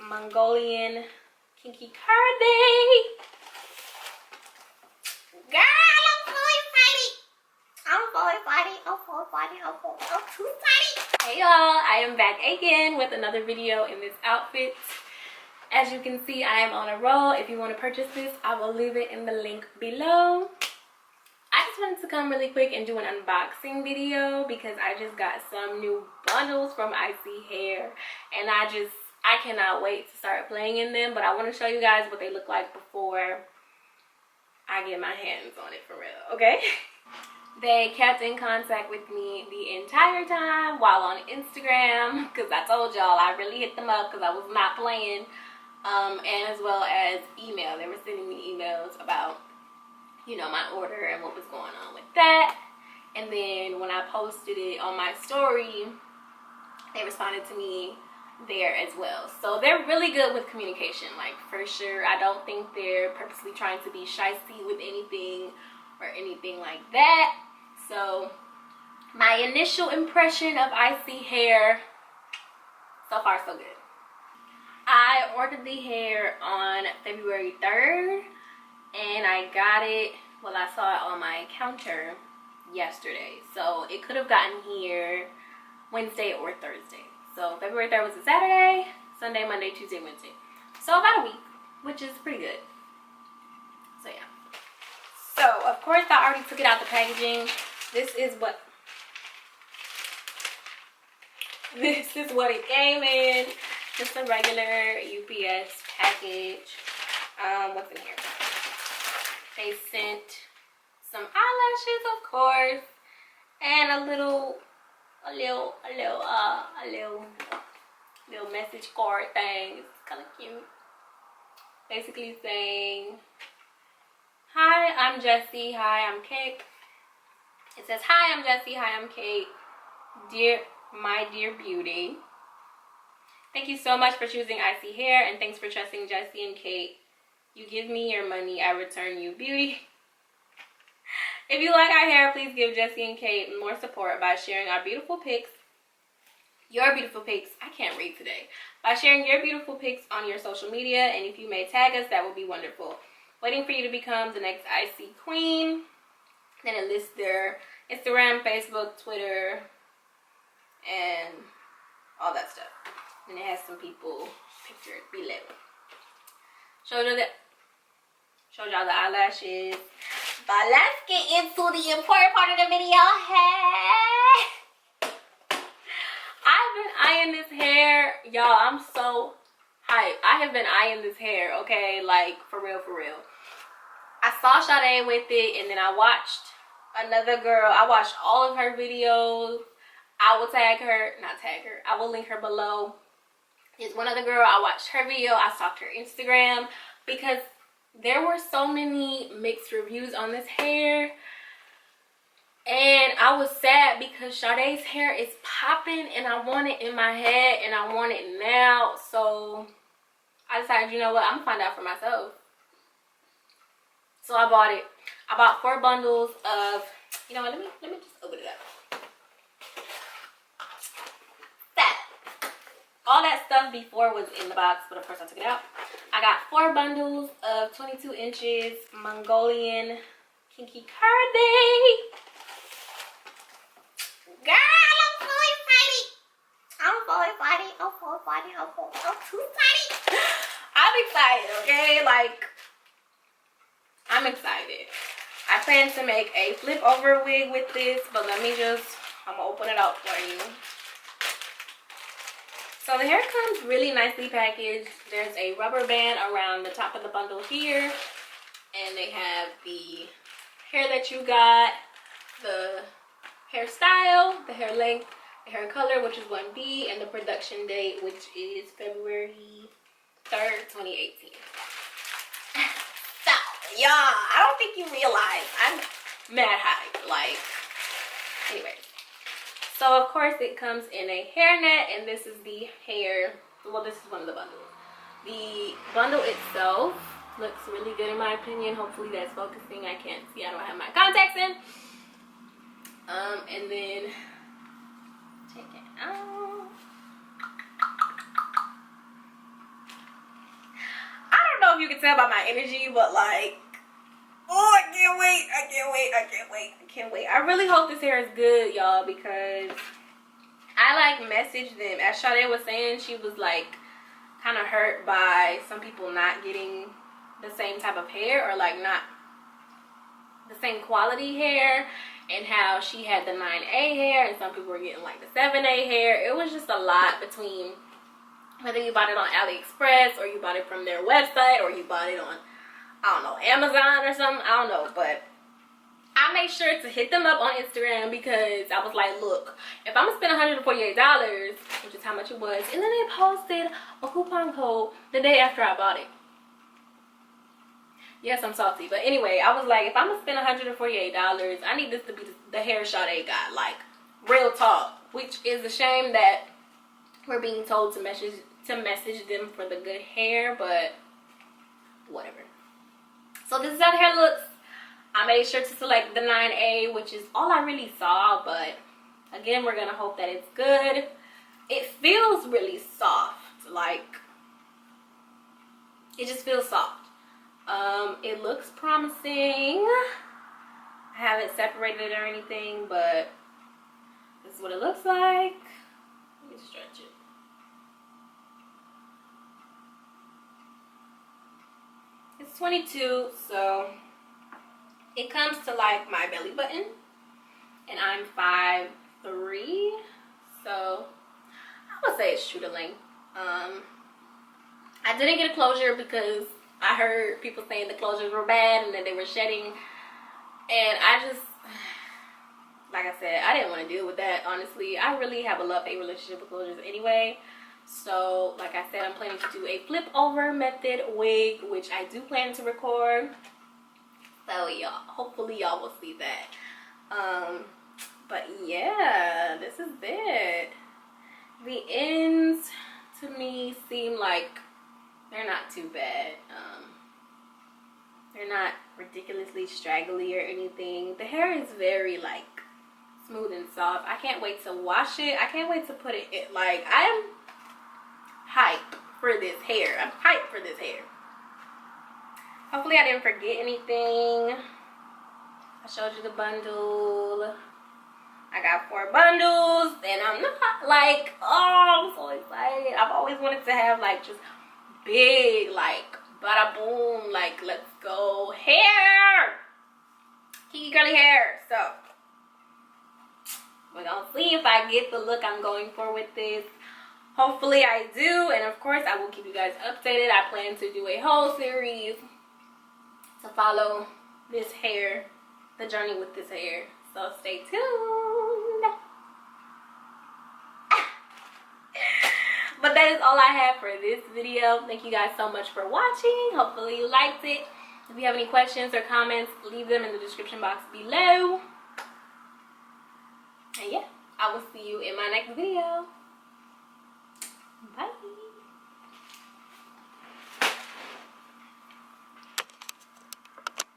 Mongolian Kinky curly. Girl, I'm so excited. I'm too excited. Hey y'all, I am back again with another video in this outfit. As you can see, I am on a roll. If you want to purchase this, I will leave it in the link below. I just wanted to come really quick and do an unboxing video because I just got some new bundles from ISEE Hair, and I cannot wait to start playing in them. But I want to show you guys what they look like before I get my hands on it for real, okay? They kept in contact with me the entire time while on Instagram, because I told y'all I really hit them up because I was not playing, and as well as email. They were sending me emails about, you know, my order and what was going on with that. And then when I posted it on my story, they responded to me there as well. So they're really good with communication, like, for sure. I don't think they're purposely trying to be shysty with anything or anything like that. So my initial impression of ISEE Hair, so far so good. I ordered the hair on February 3rd and I got it, well, I saw it on my counter yesterday. So it could have gotten here Wednesday or Thursday. So February 3rd was a Saturday, Sunday, Monday, Tuesday, Wednesday. So about a week, which is pretty good. So yeah. So of course I already took it out the packaging. This is what it came in. Just a regular UPS package. What's in here? They sent some eyelashes, of course, and a little message card thing. It's kind of cute. Basically saying, "Hi, I'm Jessie. Hi, I'm Kate." It says, "Hi, I'm Jessie. Hi, I'm Kate. My dear beauty. Thank you so much for choosing ISEE Hair, and thanks for trusting Jessie and Kate. You give me your money, I return you beauty. If you like our hair, please give Jessie and Kate more support by sharing our beautiful pics. Your beautiful pics, I can't read today. By sharing your beautiful pics on your social media, and if you may tag us, that would be wonderful. Waiting for you to become the next ISEE queen." Then it lists their Instagram, Facebook, Twitter, and all that stuff. And it has some people pictured below. Showed y'all the eyelashes. But let's get into the important part of the video. Hey! I've been eyeing this hair. Y'all, I'm so hyped. I have been eyeing this hair, okay? Like, for real, for real. I saw Sade with it, and then I watched another girl. I watched all of her videos. I will I will link her below. There's one other girl, I watched her video. I stalked her Instagram because there were so many mixed reviews on this hair. And I was sad because Sade's hair is popping and I want it in my head and I want it now. So I decided, you know what, I'm gonna find out for myself. So I bought it. I bought 4 bundles of, you know what, let me just open it up. All that stuff before was in the box, but of course I took it out. I got 4 bundles of 22 inches Mongolian Kinky curly. Girl, I'm so excited. I'm too excited. I'm excited, okay? Like, I'm excited. I plan to make a flip over wig with this, but I'm gonna open it out for you. So the hair comes really nicely packaged. There's a rubber band around the top of the bundle here. And they have the hair that you got, the hairstyle, the hair length, the hair color, which is 1B, and the production date, which is February 3rd, 2018. So, y'all, I don't think you realize I'm mad high. Like, anyways. So, of course, it comes in a hairnet, and this is the hair. Well, this is one of the bundles. The bundle itself looks really good in my opinion. Hopefully that's focusing. I can't see. I don't have my contacts in. And then take it out. if you can tell by my energy, but like, oh, I can't wait. I can't wait. I can't wait. I can't wait. I really hope this hair is good, y'all, because I like messaged them. As Sade was saying, she was like kind of hurt by some people not getting the same type of hair, or like not the same quality hair, and how she had the 9A hair and some people were getting like the 7A hair. It was just a lot between whether you bought it on AliExpress or you bought it from their website or you bought it on, I don't know, Amazon or something. I don't know, but I made sure to hit them up on Instagram because I was like, look, if I'm gonna spend $148, which is how much it was, and then they posted a coupon code the day after I bought it. Yes, I'm salty, but anyway, I was like, if I'm gonna spend $148, I need this to be the hair Sade got, like real talk. Which is a shame that we're being told to message them for the good hair, but whatever. So this is how the hair looks. I made sure to select the 9A, which is all I really saw, but again, we're gonna hope that it's good. It feels really soft, like it just feels soft. It looks promising. I haven't separated it or anything, but this is what it looks like. Let me stretch it. It's 22, so it comes to like my belly button, and I'm 5'3", so I would say it's true to length. I didn't get a closure because I heard people saying the closures were bad and that they were shedding, and I just, like I said, I didn't want to deal with that, honestly. I really have a love-hate relationship with closures anyway. So, like I said, I'm planning to do a flip over method wig, which I do plan to record. So, y'all, hopefully y'all will see that. But yeah, this is it. The ends, to me, seem like they're not too bad. They're not ridiculously straggly or anything. The hair is very, like, smooth and soft. I can't wait to wash it. I can't wait to put it in. Like, I'm hyped for this hair. I'm hyped for this hair. Hopefully I didn't forget anything. I showed you the bundle. I got 4 bundles, and I'm not like, oh, I'm so excited. I've always wanted to have like just big, like bada boom, like let's go hair, kinky curly hair. So we're gonna see if I get the look I'm going for with this. Hopefully I do, and of course I will keep you guys updated. I plan to do a whole series to follow this hair, the journey with this hair. So stay tuned. But that is all I have for this video. Thank you guys so much for watching. Hopefully you liked it. If you have any questions or comments, leave them in the description box below. And yeah, I will see you in my next video. Bye.